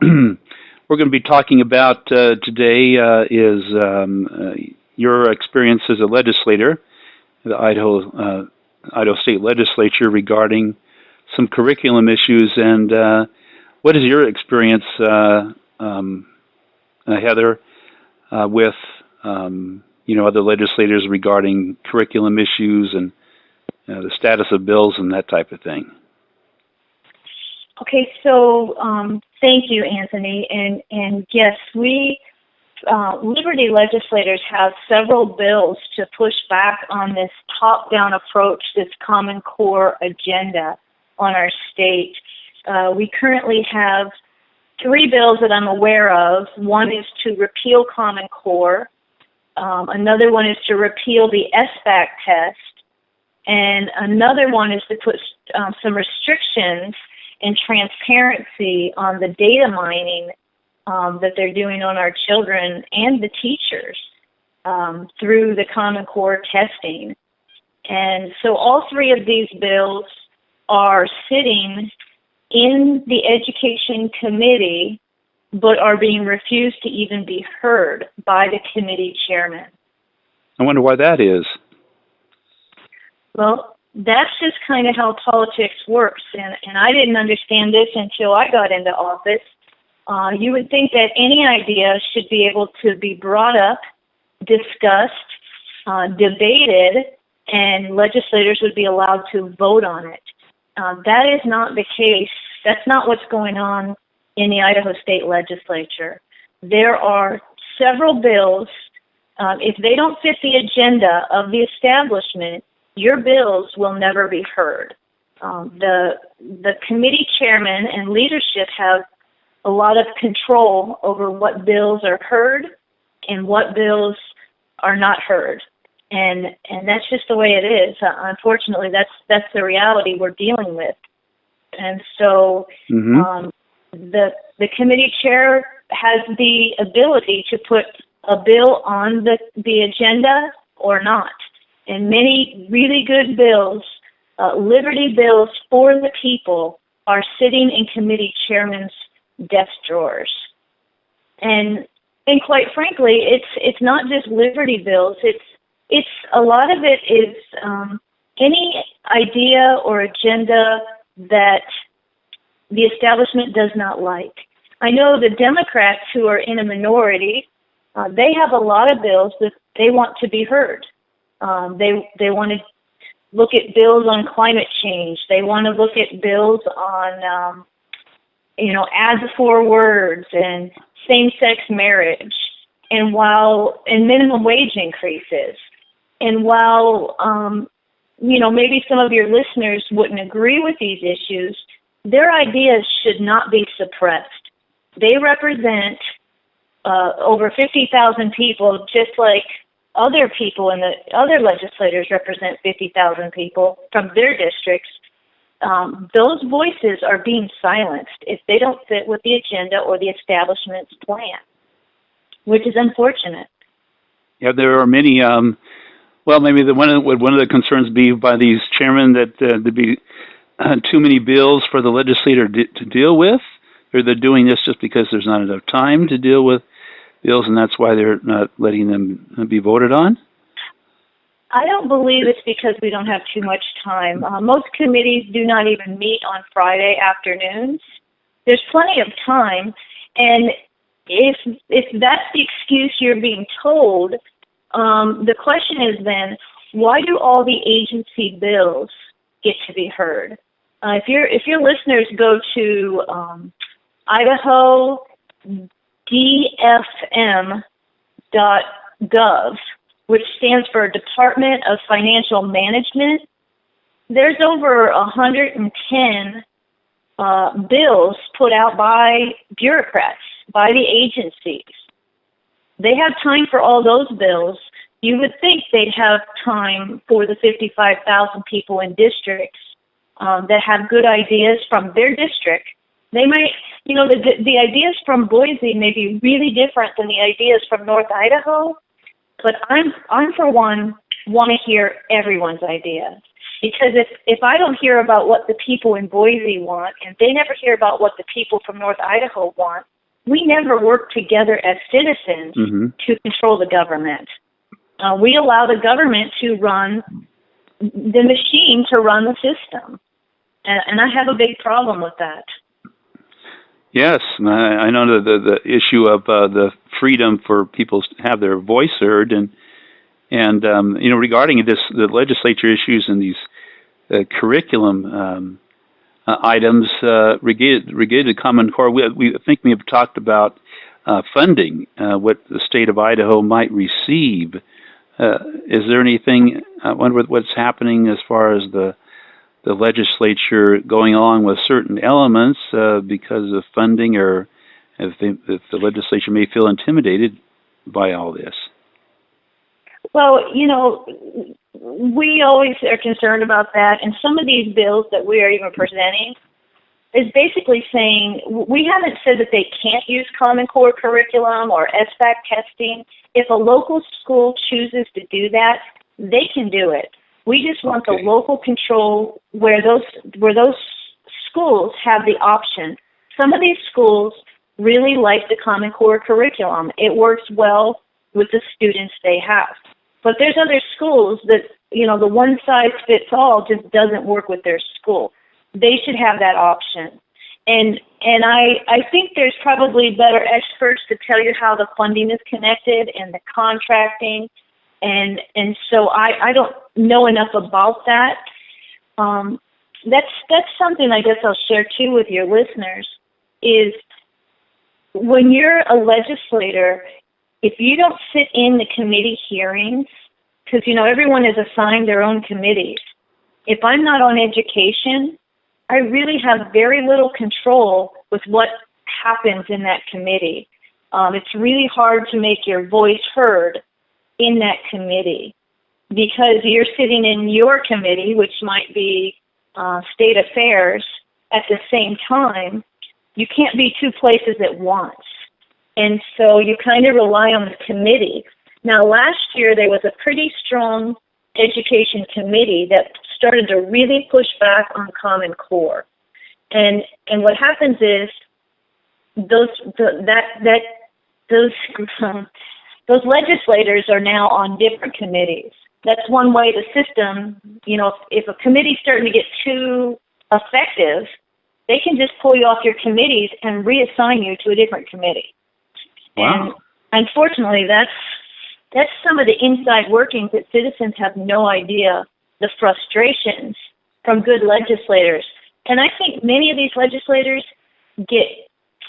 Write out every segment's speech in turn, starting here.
we're going to be talking about today is your experience as a legislator, the Idaho State Legislature, regarding some curriculum issues. And what is your experience, Heather, with other legislators regarding curriculum issues and the status of bills and that type of thing? Okay, so thank you, Anthony. And yes, we Liberty legislators have several bills to push back on this top-down approach, this Common Core agenda on our state. We currently have 3 bills that I'm aware of. One is to repeal Common Core. Another one is to repeal the SBAC test. And another one is to put some restrictions and transparency on the data mining that they're doing on our children and the teachers through the Common Core testing. And so all 3 of these bills are sitting in the Education Committee, but are being refused to even be heard by the committee chairman. I wonder why that is. Well, that's just kind of how politics works, and I didn't understand this until I got into office. You would think that any idea should be able to be brought up, discussed, debated, and legislators would be allowed to vote on it. That is not the case. That's not what's going on in the Idaho State Legislature. There are several bills. If they don't fit the agenda of the establishment, your bills will never be heard. The committee chairman and leadership have a lot of control over what bills are heard and what bills are not heard. And that's just the way it is. Unfortunately, that's the reality we're dealing with. And so the committee chair has the ability to put a bill on the agenda or not. And many really good bills, liberty bills for the people, are sitting in committee chairman's desk drawers. And quite frankly, it's not just liberty bills. It's a lot of it is any idea or agenda that the establishment does not like. I know the Democrats, who are in a minority, they have a lot of bills that they want to be heard. They want to look at bills on climate change. They want to look at bills on, as 4 words and same-sex marriage, and minimum wage increases. And while, maybe some of your listeners wouldn't agree with these issues, their ideas should not be suppressed. They represent over 50,000 people, just like other people and the other legislators represent 50,000 people from their districts. Those voices are being silenced if they don't fit with the agenda or the establishment's plan, which is unfortunate. Yeah, there are many. Maybe one of the concerns be by these chairmen that there'd be too many bills for the legislator to deal with, or they're doing this just because there's not enough time to deal with bills, and that's why they're not letting them be voted on? I don't believe it's because we don't have too much time. Most committees do not even meet on Friday afternoons. There's plenty of time, and if that's the excuse you're being told, the question is then, why do all the agency bills get to be heard? If your listeners go to Idaho DFM.gov, which stands for Department of Financial Management, there's over 110 bills put out by bureaucrats, by the agencies. They have time for all those bills. You would think they'd have time for the 55,000 people in districts that have good ideas from their district. They might, the ideas from Boise may be really different than the ideas from North Idaho, but I'm for one, want to hear everyone's ideas. Because if I don't hear about what the people in Boise want, and they never hear about what the people from North Idaho want, we never work together as citizens to control the government. We allow the government to run the machine, to run the system. And I have a big problem with that. Yes, I know the issue of the freedom for people to have their voice heard, and you know, regarding this, the legislature issues and these curriculum items related to Common Core. We think we have talked about funding, what the state of Idaho might receive. Is there anything? I wonder what's happening as far as the legislature going along with certain elements because of funding, or if the legislature may feel intimidated by all this. Well, you know, we always are concerned about that, and some of these bills that we are even presenting is basically saying, we haven't said that they can't use Common Core curriculum or SBAC testing. If a local school chooses to do that, they can do it. We just want the local control where those schools have the option. Some of these schools really like the Common Core curriculum. It works well with the students they have. But there's other schools that, you know, the one-size-fits-all just doesn't work with their school. They should have that option. And I think there's probably better experts to tell you how the funding is connected and the contracting. And so I don't know enough about that. That's something I guess I'll share too with your listeners, is when you're a legislator, if you don't sit in the committee hearings, because, you know, everyone is assigned their own committees. If I'm not on education, I really have very little control with what happens in that committee. It's really hard to make your voice heard in that committee because you're sitting in your committee, which might be state affairs, at the same time. You can't be two places at once. And so you kind of rely on the committee. Now, last year there was a pretty strong education committee that started to really push back on Common Core. And what happens is those legislators are now on different committees. That's one way the system, you know, if a committee's starting to get too effective, they can just pull you off your committees and reassign you to a different committee. Wow. And unfortunately, that's some of the inside workings that citizens have no idea, the frustrations from good legislators. And I think many of these legislators get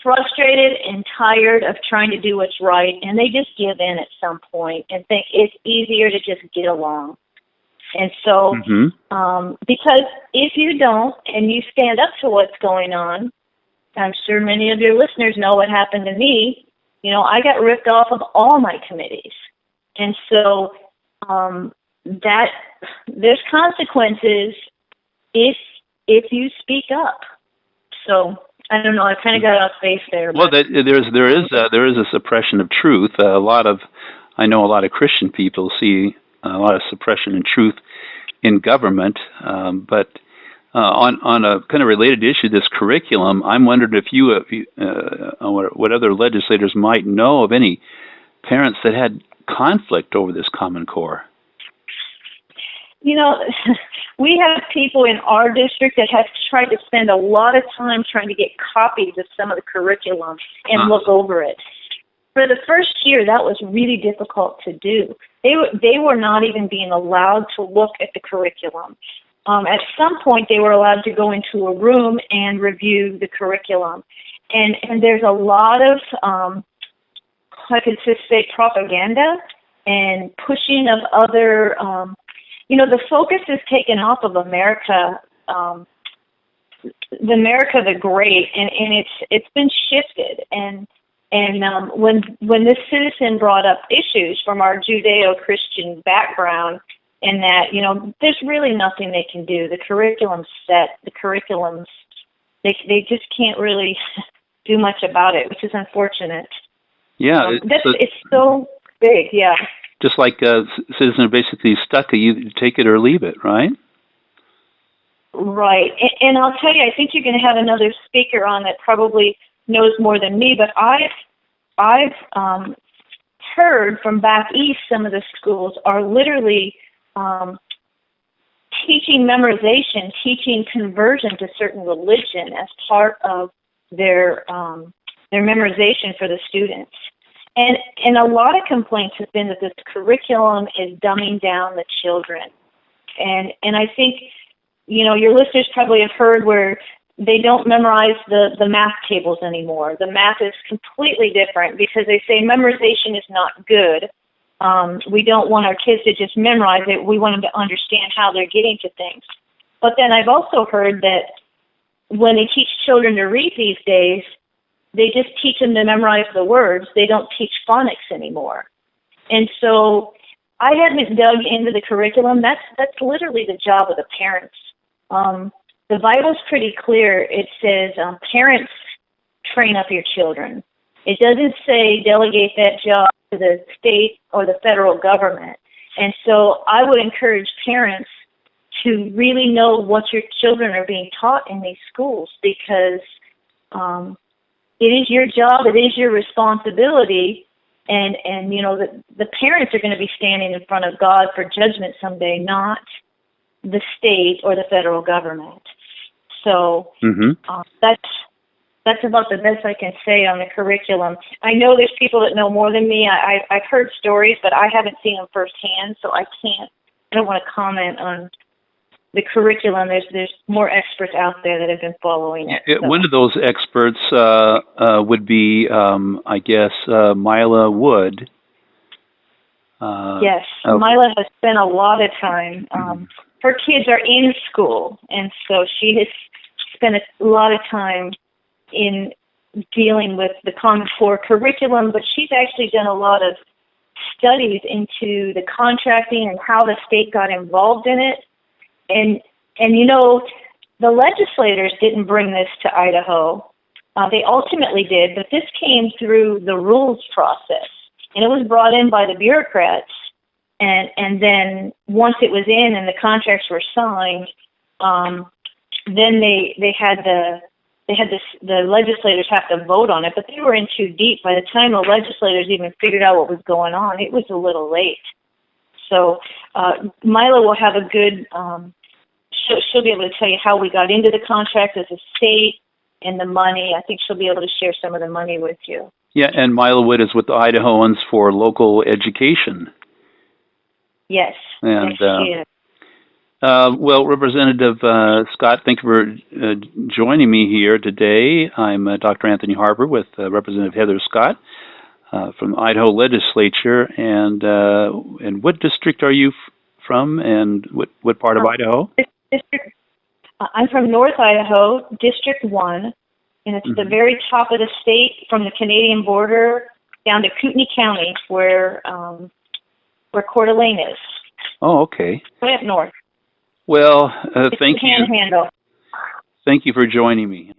frustrated and tired of trying to do what's right, and they just give in at some point and think it's easier to just get along. And so, because if you don't and you stand up to what's going on, I'm sure many of your listeners know what happened to me. You know, I got ripped off of all my committees. And so that there's consequences if you speak up. So I don't know. I kind of got off base there. Well, there is a suppression of truth. I know a lot of Christian people see a lot of suppression in truth in government. But on a kind of related issue, this curriculum, I'm wondering if you what other legislators might know of any parents that had conflict over this Common Core. You know, we have people in our district that have tried to spend a lot of time trying to get copies of some of the curriculum and look over it. For the first year, that was really difficult to do. They were not even being allowed to look at the curriculum. At some point, they were allowed to go into a room and review the curriculum. And there's a lot of, I could just say, propaganda and pushing of other, you know, the focus is taken off of America, the America the Great, and it's been shifted. And when this citizen brought up issues from our Judeo-Christian background, and that, you know, there's really nothing they can do. The curriculum's set. The curriculums, they just can't really do much about it, which is unfortunate. Yeah, it's so big. Yeah. Just like citizens are basically stuck. You take it or leave it, right? Right. And I'll tell you, I think you're going to have another speaker on that probably knows more than me, but I've heard from back east, some of the schools are literally teaching memorization, teaching conversion to certain religion as part of their memorization for the students. And a lot of complaints have been that this curriculum is dumbing down the children. And I think, you know, your listeners probably have heard where they don't memorize the math tables anymore. The math is completely different because they say memorization is not good. We don't want our kids to just memorize it. We want them to understand how they're getting to things. But then I've also heard that when they teach children to read these days, they just teach them to memorize the words. They don't teach phonics anymore. And so I haven't dug into the curriculum. That's literally the job of the parents. The Bible's pretty clear. It says parents train up your children. It doesn't say delegate that job to the state or the federal government. And so I would encourage parents to really know what your children are being taught in these schools, because it is your job, it is your responsibility, and you know, the parents are going to be standing in front of God for judgment someday, not the state or the federal government. So that's about the best I can say on the curriculum. I know there's people that know more than me. I've heard stories, but I haven't seen them firsthand, so I don't want to comment on the curriculum. There's more experts out there that have been following it. So. One of those experts would be, I guess, Mila Wood. Yes, Mila has spent a lot of time. Her kids are in school, and so she has spent a lot of time in dealing with the Common Core curriculum, but she's actually done a lot of studies into the contracting and how the state got involved in it. And you know, the legislators didn't bring this to Idaho. They ultimately did, but this came through the rules process. And it was brought in by the bureaucrats. And then once it was in and the contracts were signed, then they had the legislators have to vote on it, but they were in too deep. By the time the legislators even figured out what was going on, it was a little late. So Mila will have a good, she'll be able to tell you how we got into the contract as a state and the money. I think she'll be able to share some of the money with you. Yeah, and Mila Wood is with the Idahoans for Local Education. Yes, and, yes, she is. Well, Representative Scott, thank you for joining me here today. I'm Dr. Anthony Harper with Representative Heather Scott from the Idaho Legislature. And what district are you from, and what part of Idaho? I'm from North Idaho, District 1, and it's the very top of the state from the Canadian border down to Kootenai County, where Coeur d'Alene is. Oh, okay. Way up north. Well, thank you. Panhandle. Thank you for joining me.